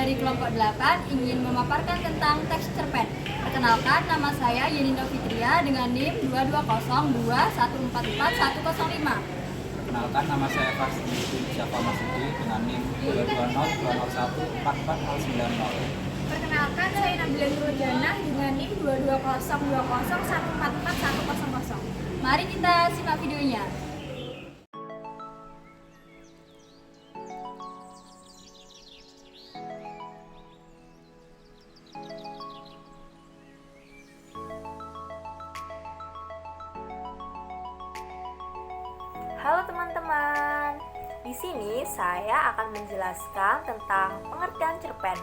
dari kelompok 8 ingin memaparkan tentang teks cerpen. Perkenalkan, nama saya Yeninda Fitria dengan NIM 22021444105. Perkenalkan, nama saya Farsidi Syafa Masudi dengan NIM 22020144090. Perkenalkan, saya Nabila Nurjana dengan NIM 22020144100. Mari kita simak videonya. Halo teman-teman, di sini saya akan menjelaskan tentang pengertian cerpen.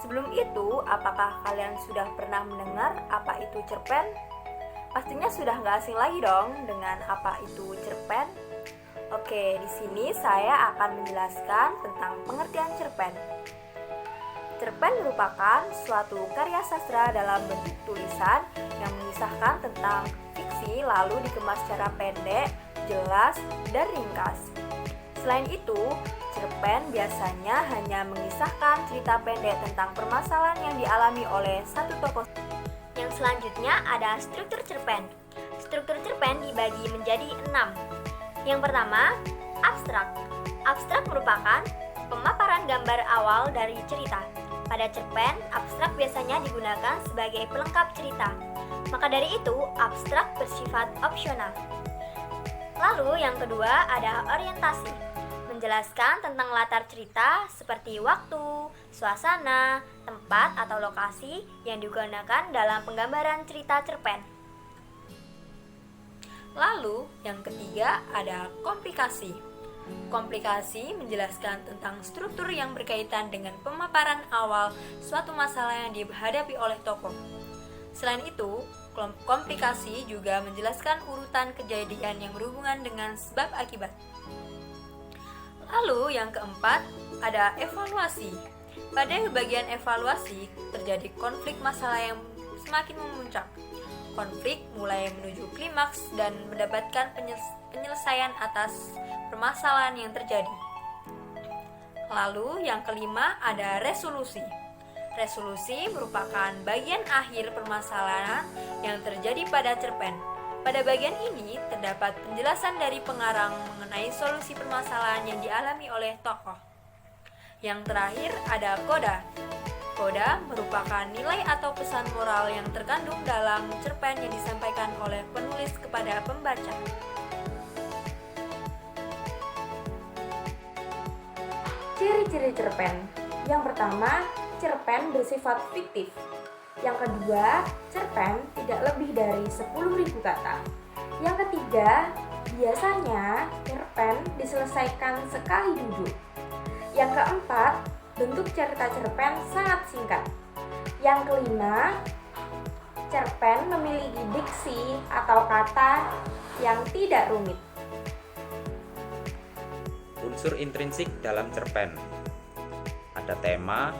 Sebelum itu, apakah kalian sudah pernah mendengar apa itu cerpen? Pastinya sudah nggak asing lagi dong dengan apa itu cerpen. Oke, di sini saya akan menjelaskan tentang pengertian cerpen. Cerpen merupakan suatu karya sastra dalam bentuk tulisan yang mengisahkan tentang fiksi lalu dikemas secara pendek, jelas, dan ringkas. Selain itu, cerpen biasanya hanya mengisahkan cerita pendek tentang permasalahan yang dialami oleh satu tokoh. Yang selanjutnya ada struktur cerpen. Struktur cerpen dibagi menjadi 6. Yang pertama, abstrak. Abstrak merupakan pemaparan gambar awal dari cerita. Pada cerpen, abstrak biasanya digunakan sebagai pelengkap cerita. Maka dari itu, abstrak bersifat opsional. Lalu yang kedua ada orientasi, menjelaskan tentang latar cerita seperti waktu, suasana, tempat atau lokasi yang digunakan dalam penggambaran cerita cerpen. Lalu yang ketiga ada komplikasi. Komplikasi menjelaskan tentang struktur yang berkaitan dengan pemaparan awal suatu masalah yang dihadapi oleh tokoh. Selain itu, komplikasi juga menjelaskan urutan kejadian yang berhubungan dengan sebab akibat. Lalu yang keempat ada evaluasi. Pada bagian evaluasi terjadi konflik masalah yang semakin memuncak. Konflik mulai menuju klimaks dan mendapatkan penyelesaian atas permasalahan yang terjadi. Lalu yang kelima ada resolusi. Resolusi merupakan bagian akhir permasalahan yang terjadi pada cerpen. Pada bagian ini terdapat penjelasan dari pengarang mengenai solusi permasalahan yang dialami oleh tokoh. Yang terakhir ada koda. Koda merupakan nilai atau pesan moral yang terkandung dalam cerpen yang disampaikan oleh penulis kepada pembaca. Ciri-ciri cerpen. Yang pertama, cerpen bersifat fiktif. Yang kedua, cerpen tidak lebih dari 10.000 kata. Yang ketiga, biasanya cerpen diselesaikan sekali duduk. Yang keempat, bentuk cerita cerpen sangat singkat. Yang kelima, cerpen memiliki diksi atau kata yang tidak rumit. Unsur intrinsik dalam cerpen. Ada tema,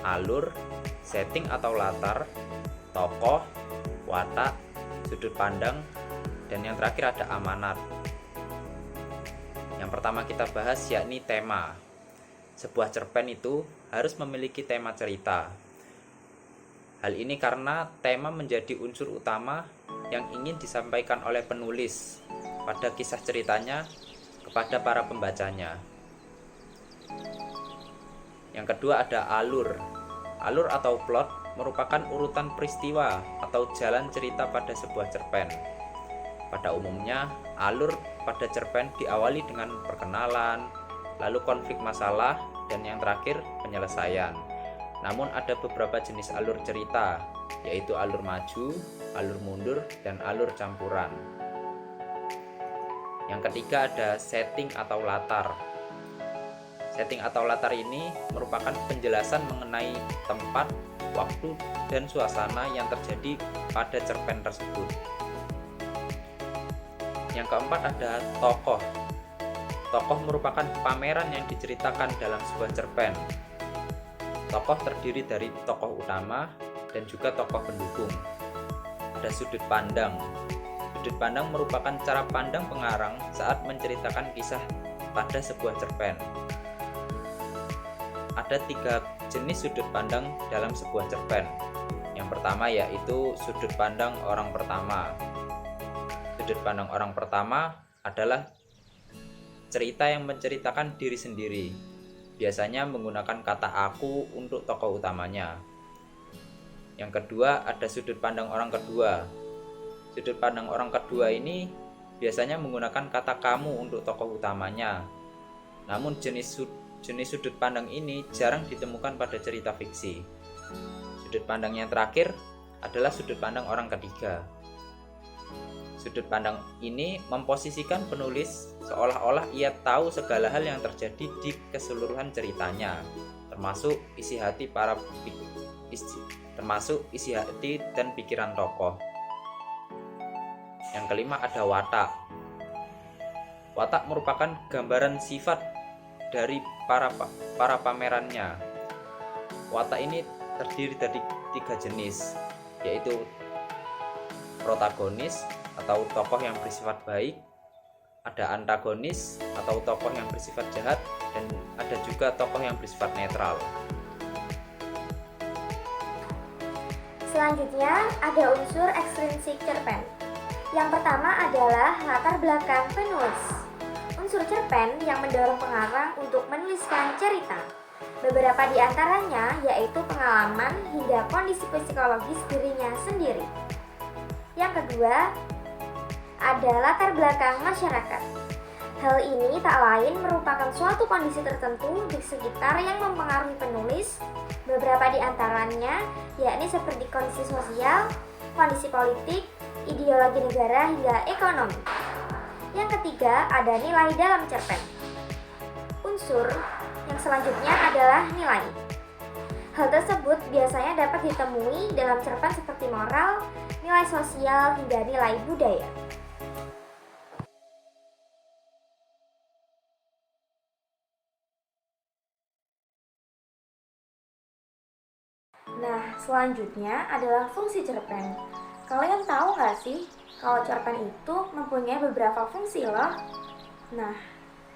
alur, setting atau latar, tokoh, watak, sudut pandang, dan yang terakhir ada amanat. Yang pertama kita bahas yakni tema. Sebuah cerpen itu harus memiliki tema cerita. Hal ini karena tema menjadi unsur utama yang ingin disampaikan oleh penulis pada kisah ceritanya kepada para pembacanya. Yang kedua ada alur. Alur atau plot merupakan urutan peristiwa atau jalan cerita pada sebuah cerpen. Pada umumnya, alur pada cerpen diawali dengan perkenalan, lalu konflik masalah, dan yang terakhir penyelesaian. Namun ada beberapa jenis alur cerita, yaitu alur maju, alur mundur, dan alur campuran. Yang ketiga ada setting atau latar. Setting atau latar ini merupakan penjelasan mengenai tempat, waktu, dan suasana yang terjadi pada cerpen tersebut. Yang keempat ada tokoh. Tokoh merupakan pameran yang diceritakan dalam sebuah cerpen. Tokoh terdiri dari tokoh utama dan juga tokoh pendukung. Ada sudut pandang. Sudut pandang merupakan cara pandang pengarang saat menceritakan kisah pada sebuah cerpen. Ada 3 jenis sudut pandang dalam sebuah cerpen. Yang pertama yaitu sudut pandang orang pertama. Sudut pandang orang pertama adalah cerita yang menceritakan diri sendiri. Biasanya menggunakan kata aku untuk tokoh utamanya. Yang kedua ada sudut pandang orang kedua. Sudut pandang orang kedua ini biasanya menggunakan kata kamu untuk tokoh utamanya. Namun jenis sudut pandang ini jarang ditemukan pada cerita fiksi. Sudut pandang yang terakhir adalah sudut pandang orang ketiga. Sudut pandang ini memposisikan penulis seolah-olah ia tahu segala hal yang terjadi di keseluruhan ceritanya, termasuk isi hati dan pikiran tokoh. Yang kelima ada watak. Watak merupakan gambaran sifat dari para pamerannya. Watak ini terdiri dari 3 jenis, yaitu protagonis atau tokoh yang bersifat baik, ada antagonis atau tokoh yang bersifat jahat, dan ada juga tokoh yang bersifat netral. Selanjutnya ada unsur ekstrinsik cerpen. Yang pertama adalah latar belakang penulis. Unsur cerpen yang mendorong pengarang untuk menuliskan cerita. Beberapa di antaranya yaitu pengalaman hingga kondisi psikologis dirinya sendiri. Yang kedua ada latar belakang masyarakat. Hal ini tak lain merupakan suatu kondisi tertentu di sekitar yang mempengaruhi penulis. Beberapa di antaranya yakni seperti kondisi sosial, kondisi politik, ideologi negara hingga ekonomi. Yang ketiga ada nilai dalam cerpen. Unsur yang selanjutnya adalah nilai. Hal tersebut biasanya dapat ditemui dalam cerpen seperti moral, nilai sosial hingga nilai budaya. Nah, selanjutnya adalah fungsi cerpen. Kalian tahu nggak sih kalau cerpen itu mempunyai beberapa fungsi loh? Nah,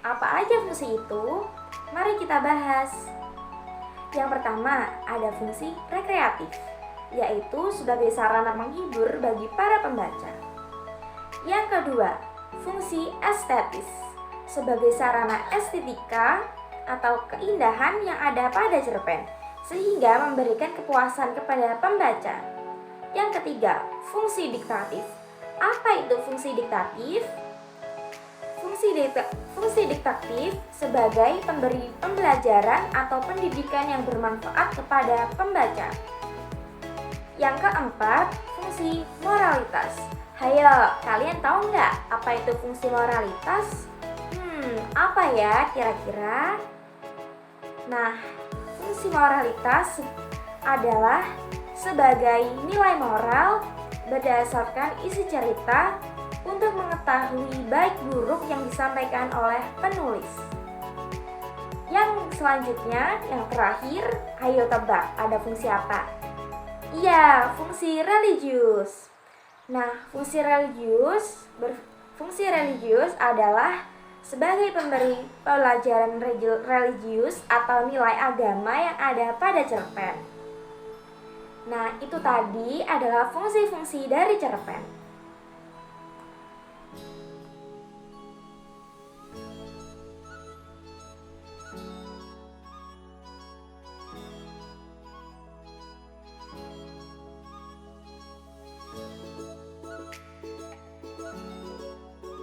apa aja fungsi itu? Mari kita bahas. Yang pertama, ada fungsi rekreatif, yaitu sebagai sarana menghibur bagi para pembaca. Yang kedua, fungsi estetis, sebagai sarana estetika atau keindahan yang ada pada cerpen, sehingga memberikan kepuasan kepada pembaca. Yang ketiga, fungsi diktatif. Apa itu fungsi diktatif? Fungsi diktatif sebagai pemberi pembelajaran atau pendidikan yang bermanfaat kepada pembaca. Yang keempat, fungsi moralitas. Hayo, kalian tahu nggak apa itu fungsi moralitas? Apa ya kira-kira? Nah, fungsi moralitas adalah sebagai nilai moral berdasarkan isi cerita untuk mengetahui baik buruk yang disampaikan oleh penulis. Yang selanjutnya, yang terakhir, ayo tebak ada fungsi apa? Iya, fungsi religius. Nah, fungsi religius adalah sebagai pemberi pelajaran religius atau nilai agama yang ada pada cerpen. Nah, itu tadi adalah fungsi-fungsi dari cerpen.